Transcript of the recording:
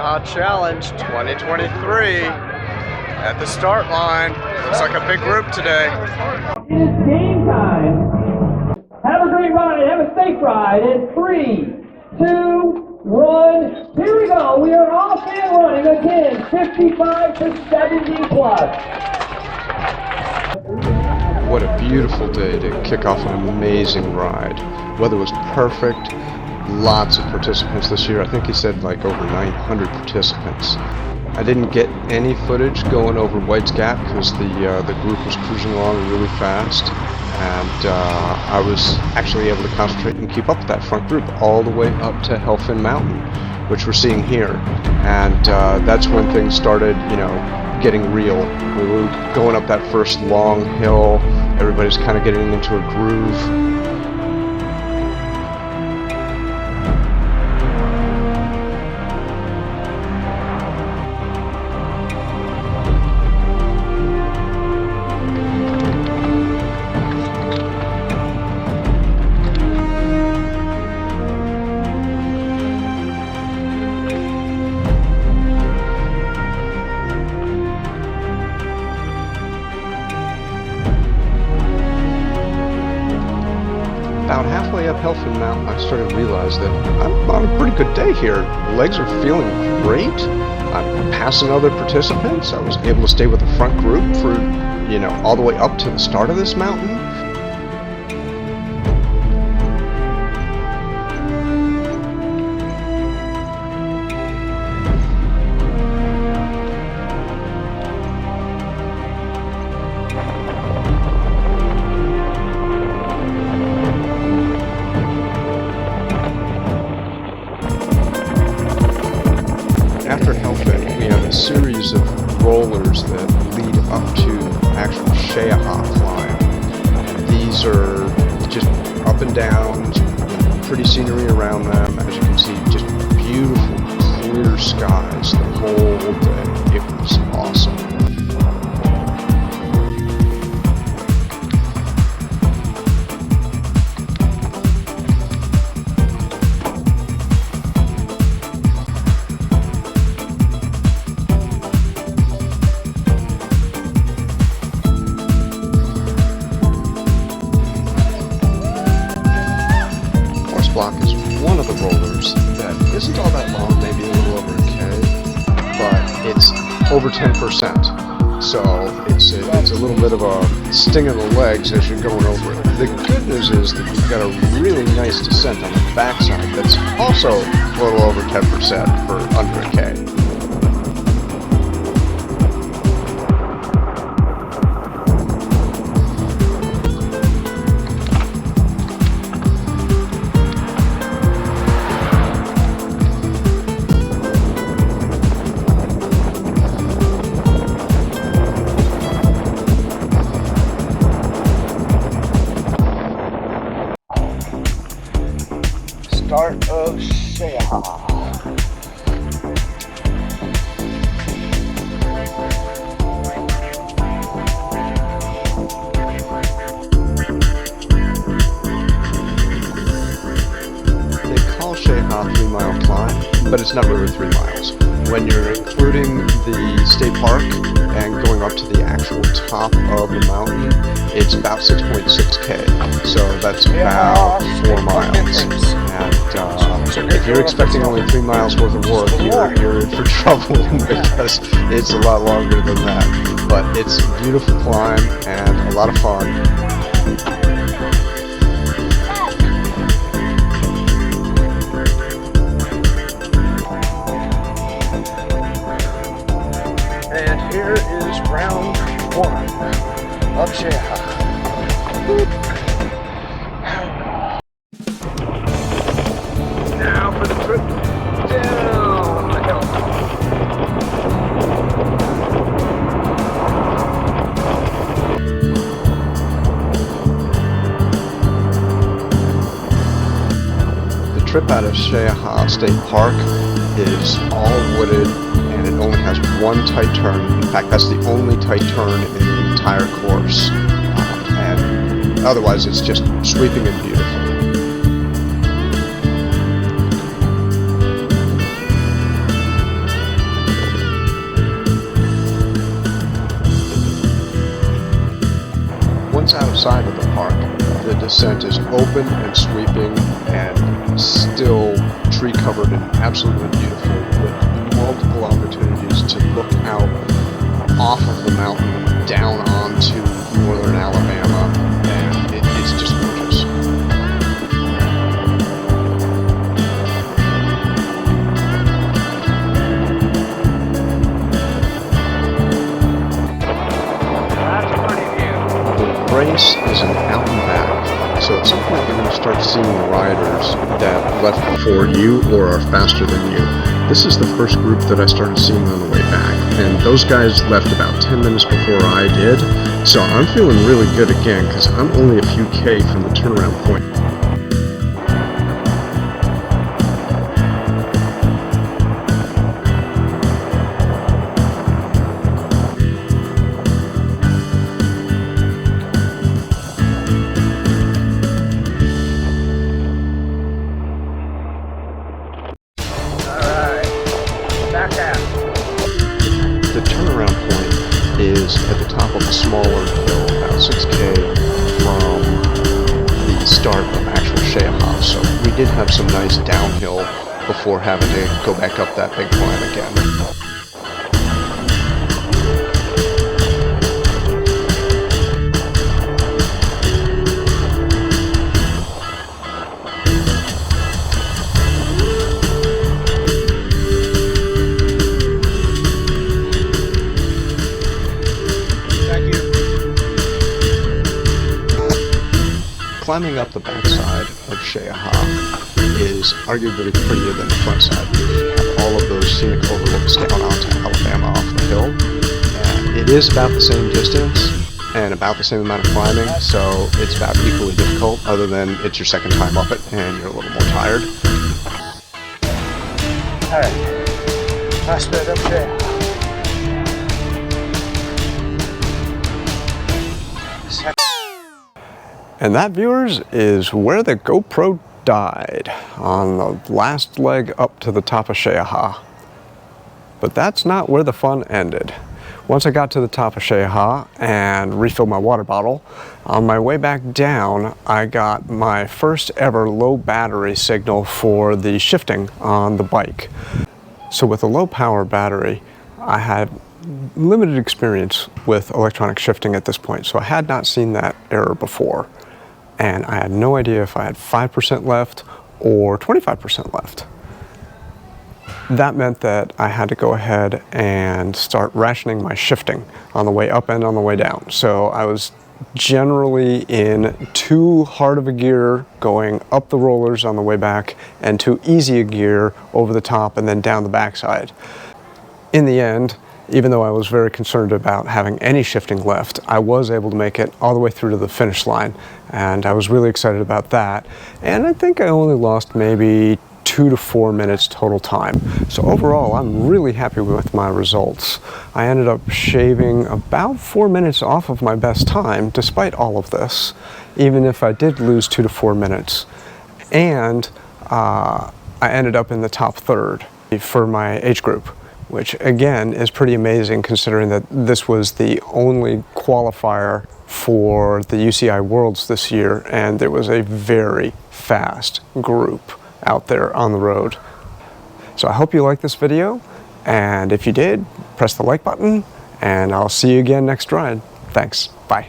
Cheaha Challenge 2023 at the start line. Looks like a big group today. It's game time. Have a great ride. Have a safe ride. In 3, 2, 1. Here we go. We are off and running again. 55 to 70 plus. What a beautiful day to kick off an amazing ride. Weather was perfect. Lots of participants this year. I think he said like over 900 participants. I didn't get any footage going over White's Gap because the group was cruising along really fast, and I was actually able to concentrate and keep up with that front group all the way up to Hellfin Mountain, which we're seeing here. And that's when things started, getting real. We were going up that first long hill. Everybody's kind of getting into a groove. About halfway up Hellfin Mountain, I started to realize that I'm on a pretty good day here. Legs are feeling great. I'm passing other participants. I was able to stay with the front group for, all the way up to the start of this mountain. After Hellfin, we have a series of rollers that lead up to actual Cheaha climb. These are just up and down, pretty scenery around them. As you can see, just beautiful, clear skies the whole day. It was awesome. Block is one of the rollers that isn't all that long, maybe a little over a K, but it's over 10%. So it's a little bit of a sting in the legs as you're going over it. The good news is that you've got a really nice descent on the backside that's also a little over 10% for under a K. Start of Cheaha. They call Cheaha 3-mile climb, but it's not really 3 miles. When you're including the state park and going up to the actual top of the mountain, it's about 6.6K. So that's about 4 miles. And if you're expecting only 3 miles worth of work, you're in for trouble because it's a lot longer than that. But it's a beautiful climb and a lot of fun. And here is round 1 of Cheaha. Now for the trip down the hill. The trip out of Cheaha State Park is all wooded, and it only has one tight turn. In fact, that's the only tight turn in the entire course. And otherwise, it's just sweeping and beautiful. outside of the park, the descent is open and sweeping and still tree covered and absolutely beautiful, with multiple opportunities to look out off of the mountain down onto northern Alabama, and it's just gorgeous. The race is an out and back, so at some point you're going to start seeing riders that left before you or are faster than you. This is the first group that I started seeing on the way back, and those guys left about 10 minutes before I did, so I'm feeling really good again because I'm only a few K from the turnaround point. The turnaround point is at the top of a smaller hill, about 6K from the start of actual Cheaha. So we did have some nice downhill before having to go back up that big climb again. Climbing up the backside of Cheaha is arguably prettier than the front side. You have all of those scenic overlooks down onto Alabama off the hill. And it is about the same distance and about the same amount of climbing, so it's about equally difficult, other than it's your second time up it and you're a little more tired. Alright, last bit up there. And that, viewers, is where the GoPro died, on the last leg up to the top of Cheaha. But that's not where the fun ended. Once I got to the top of Cheaha and refilled my water bottle, on my way back down, I got my first ever low battery signal for the shifting on the bike. So with a low power battery, I had limited experience with electronic shifting at this point, so I had not seen that error before. And I had no idea if I had 5% left or 25% left. That meant that I had to go ahead and start rationing my shifting on the way up and on the way down. So I was generally in too hard of a gear going up the rollers on the way back and too easy a gear over the top and then down the backside. In the end, even though I was very concerned about having any shifting left, I was able to make it all the way through to the finish line, and I was really excited about that. And I think I only lost maybe 2 to 4 minutes total time. So overall, I'm really happy with my results. I ended up shaving about 4 minutes off of my best time, despite all of this, even if I did lose 2 to 4 minutes. And I ended up in the top third for my age group, which again is pretty amazing considering that this was the only qualifier for the UCI Worlds this year, and there was a very fast group out there on the road. So I hope you liked this video, and if you did, press the like button, and I'll see you again next ride. Thanks. Bye.